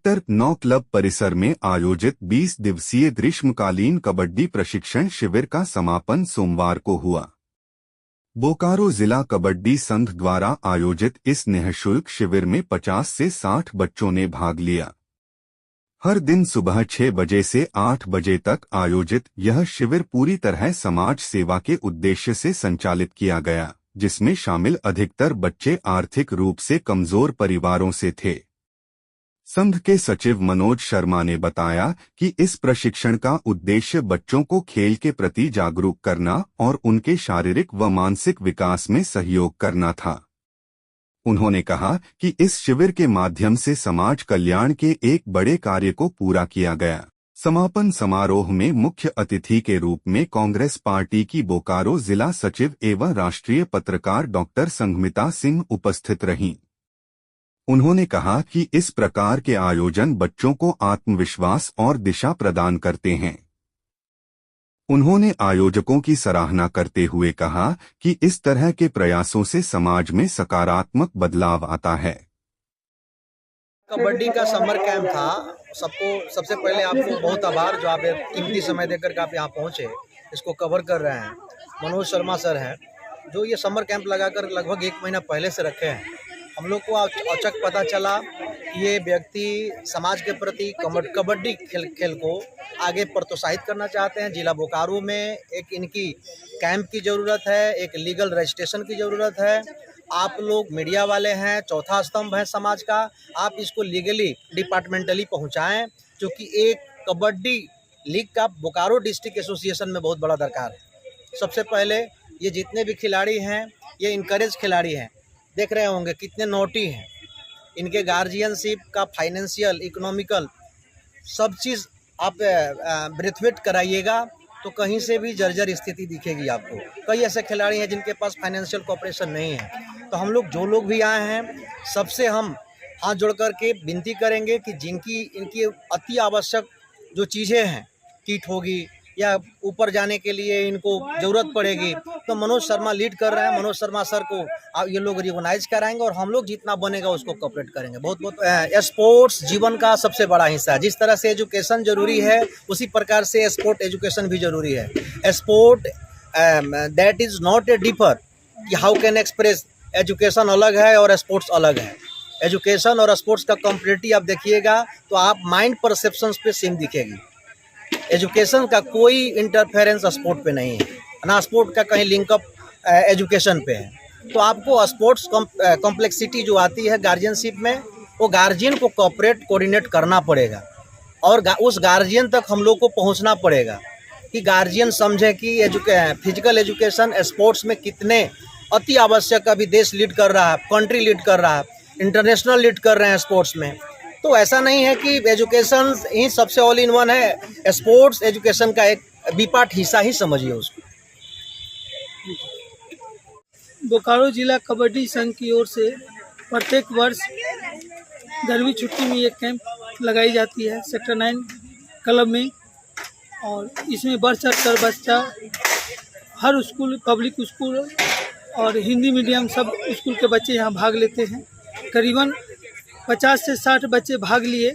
Sector 9 club परिसर में आयोजित 20 दिवसीय ग्रीष्मकालीन कबड्डी प्रशिक्षण शिविर का समापन सोमवार को हुआ। बोकारो जिला कबड्डी संघ द्वारा आयोजित इस निःशुल्क शिविर में 50 से 60 बच्चों ने भाग लिया। हर दिन सुबह 6 बजे से 8 बजे तक आयोजित यह शिविर पूरी तरह समाज सेवा के उद्देश्य से संचालित किया गया, जिसमें शामिल अधिकतर बच्चे आर्थिक रूप से कमजोर परिवारों से थे। संघ के सचिव मनोज शर्मा ने बताया कि इस प्रशिक्षण का उद्देश्य बच्चों को खेल के प्रति जागरूक करना और उनके शारीरिक व मानसिक विकास में सहयोग करना था। उन्होंने कहा कि इस शिविर के माध्यम से समाज कल्याण के एक बड़े कार्य को पूरा किया गया। समापन समारोह में मुख्य अतिथि के रूप में कांग्रेस पार्टी की बोकारो जिला सचिव एवं राष्ट्रीय पत्रकार डॉक्टर संघमिता सिंह उपस्थित रहीं। उन्होंने कहा कि इस प्रकार के आयोजन बच्चों को आत्मविश्वास और दिशा प्रदान करते हैं। उन्होंने आयोजकों की सराहना करते हुए कहा कि इस तरह के प्रयासों से समाज में सकारात्मक बदलाव आता है। कबड्डी का समर कैंप था। सबसे पहले आपको बहुत आभार जो आप कीमती समय देकर के आप यहाँ पहुँचे, इसको कवर कर रहे हैं। मनोज शर्मा सर हैं जो ये समर कैंप लगाकर लगभग 1 महीना पहले से रखे हैं। हम लोग को अचानक पता चला कि ये व्यक्ति समाज के प्रति कबड्डी खेल को आगे प्रोत्साहित करना चाहते हैं। जिला बोकारो में एक इनकी कैंप की ज़रूरत है, एक लीगल रजिस्ट्रेशन की ज़रूरत है। आप लोग मीडिया वाले हैं, चौथा स्तंभ है समाज का, आप इसको लीगली डिपार्टमेंटली पहुंचाएं, क्योंकि एक कबड्डी लीग का बोकारो डिस्ट्रिक्ट एसोसिएशन में बहुत बड़ा दरकार है। सबसे पहले ये जितने भी खिलाड़ी हैं ये इनकरेज खिलाड़ी हैं। देख रहे होंगे कितने नोटी हैं। इनके गार्जियनशिप का फाइनेंशियल, इकोनॉमिकल सब चीज़ आप ब्रेथवेट कराइएगा तो कहीं से भी जर्जर स्थिति दिखेगी आपको। कई ऐसे खिलाड़ी हैं जिनके पास फाइनेंशियल कोऑपरेशन नहीं है। तो हम लोग जो लोग भी आए हैं सबसे हम हाथ जोड़ कर के विनती करेंगे कि इनकी अति आवश्यक जो चीज़ें हैं, किट होगी या ऊपर जाने के लिए इनको ज़रूरत पड़ेगी, तो मनोज शर्मा लीड कर रहे हैं। मनोज शर्मा सर को ये लोग रिकॉग्नाइज कराएंगे और हम लोग जितना बनेगा उसको कोऑपरेट करेंगे। बहुत बहुत स्पोर्ट्स जीवन का सबसे बड़ा हिस्सा है। जिस तरह से एजुकेशन जरूरी है उसी प्रकार से स्पोर्ट एजुकेशन भी जरूरी है। Sport that is not a differ कि हाउ कैन एक्सप्रेस। एजुकेशन अलग है और स्पोर्ट्स अलग है। एजुकेशन और स्पोर्ट्स का कॉम्पिटिटिव आप देखिएगा तो आप माइंड परसेप्शंस पे सिम दिखेगी। एजुकेशन का कोई इंटरफेरेंस स्पोर्ट पे नहीं है, ना स्पोर्ट का कहीं लिंकअप एजुकेशन पे है। तो आपको स्पोर्ट्स कॉम्प्लेक्सिटी जो आती है गार्जियनशिप में, वो गार्जियन को कोऑर्डिनेट करना पड़ेगा और उस गार्जियन तक हम लोग को पहुंचना पड़ेगा कि गार्जियन समझे कि फिजिकल एजुकेशन स्पोर्ट्स में कितने अति आवश्यक। अभी देश लीड कर रहा है, कंट्री लीड कर रहा है, इंटरनेशनल लीड कर रहे हैं स्पोर्ट्स में। तो ऐसा नहीं है कि एजुकेशन ही सबसे ऑल इन वन है। स्पोर्ट्स एजुकेशन का एक विपार्ट हिस्सा ही समझिए उसको। बोकारो जिला कबड्डी संघ की ओर से प्रत्येक वर्ष गर्मी छुट्टी में ये कैंप लगाई जाती है सेक्टर 9 क्लब में, और इसमें बढ़ चढ़ कर बच्चा हर स्कूल, पब्लिक स्कूल और हिंदी मीडियम सब स्कूल के बच्चे यहाँ भाग लेते हैं। करीबन 50 से 60 बच्चे भाग लिए,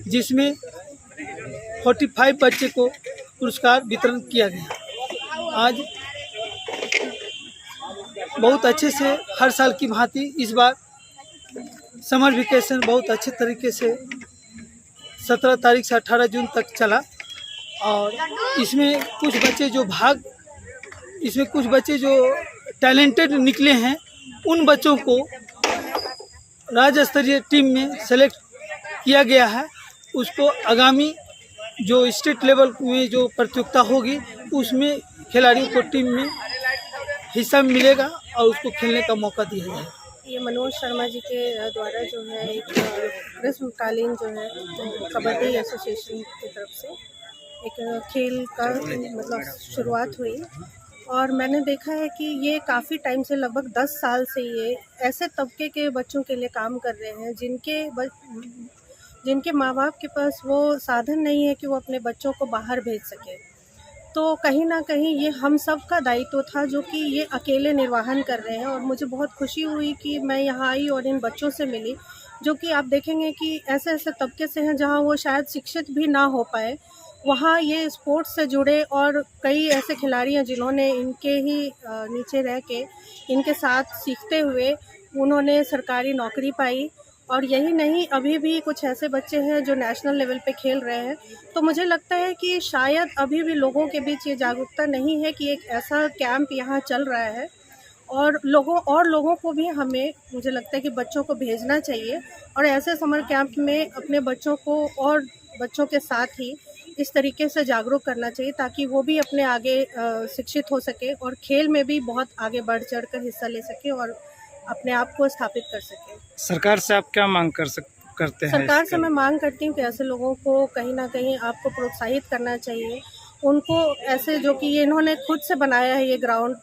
जिसमें 45 बच्चे को पुरस्कार वितरण किया गया। आज बहुत अच्छे से हर साल की भांति इस बार समर वेकेशन बहुत अच्छे तरीके से 17 तारीख से 18 जून तक चला। और इसमें कुछ बच्चे जो टैलेंटेड निकले हैं, उन बच्चों को राज्य स्तरीय टीम में सेलेक्ट किया गया है। उसको आगामी जो स्टेट लेवल में जो प्रतियोगिता होगी उसमें खिलाड़ियों को टीम में हिस्सा मिलेगा और उसको खेलने का मौका दिया जाएगा। ये मनोज शर्मा जी के द्वारा जो है एक ग्रीष्मकालीन जो है कबड्डी एसोसिएशन की तरफ से एक खेल का मतलब शुरुआत हुई, और मैंने देखा है कि ये काफ़ी टाइम से, लगभग 10 साल से ये ऐसे तबके के बच्चों के लिए काम कर रहे हैं जिनके माँ बाप के पास वो साधन नहीं है कि वो अपने बच्चों को बाहर भेज सके। तो कहीं ना कहीं ये हम सब का दायित्व था जो कि ये अकेले निर्वहन कर रहे हैं। और मुझे बहुत खुशी हुई कि मैं यहाँ आई और इन बच्चों से मिली, जो कि आप देखेंगे कि ऐसे ऐसे तबके से हैं जहाँ वो शायद शिक्षित भी ना हो पाए, वहाँ ये स्पोर्ट्स से जुड़े और कई ऐसे खिलाड़ी हैं जिन्होंने इनके ही नीचे रह के इनके साथ सीखते हुए उन्होंने सरकारी नौकरी पाई। और यही नहीं, अभी भी कुछ ऐसे बच्चे हैं जो नेशनल लेवल पे खेल रहे हैं। तो मुझे लगता है कि शायद अभी भी लोगों के बीच ये जागरूकता नहीं है कि एक ऐसा कैंप यहाँ चल रहा है, और लोगों को भी हमें, मुझे लगता है कि बच्चों को भेजना चाहिए और ऐसे समर कैंप में अपने बच्चों को और बच्चों के साथ ही इस तरीके से जागरूक करना चाहिए ताकि वो भी अपने आगे शिक्षित हो सके और खेल में भी बहुत आगे बढ़ चढ़ कर हिस्सा ले सके और अपने आप को स्थापित कर सके। सरकार से आप क्या मांग करते हैं? सरकार से मैं मांग करती हूँ कि ऐसे लोगों को कहीं ना कहीं आपको प्रोत्साहित करना चाहिए। उनको ऐसे जो कि ये इन्होंने खुद से बनाया है ये ग्राउंड,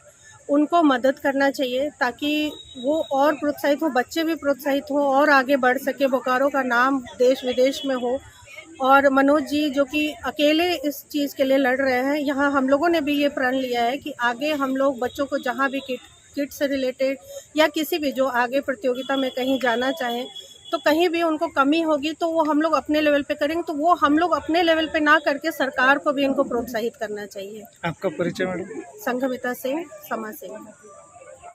उनको मदद करना चाहिए ताकि वो और प्रोत्साहित हो, बच्चे भी प्रोत्साहित हो और आगे बढ़ सके, बोकारो का नाम देश विदेश में हो। और मनोज जी जो कि अकेले इस चीज़ के लिए लड़ रहे हैं, यहाँ हम लोगों ने भी ये प्रण लिया है कि आगे हम लोग बच्चों को जहाँ भी किट से रिलेटेड या किसी भी जो आगे प्रतियोगिता में कहीं जाना चाहें तो कहीं भी उनको कमी होगी तो वो हम लोग अपने लेवल पे करेंगे। तो वो हम लोग अपने लेवल पे ना करके सरकार को भी इनको प्रोत्साहित करना चाहिए। आपका परिचय मैडम? संघमिता सिंह, समाज सेवी।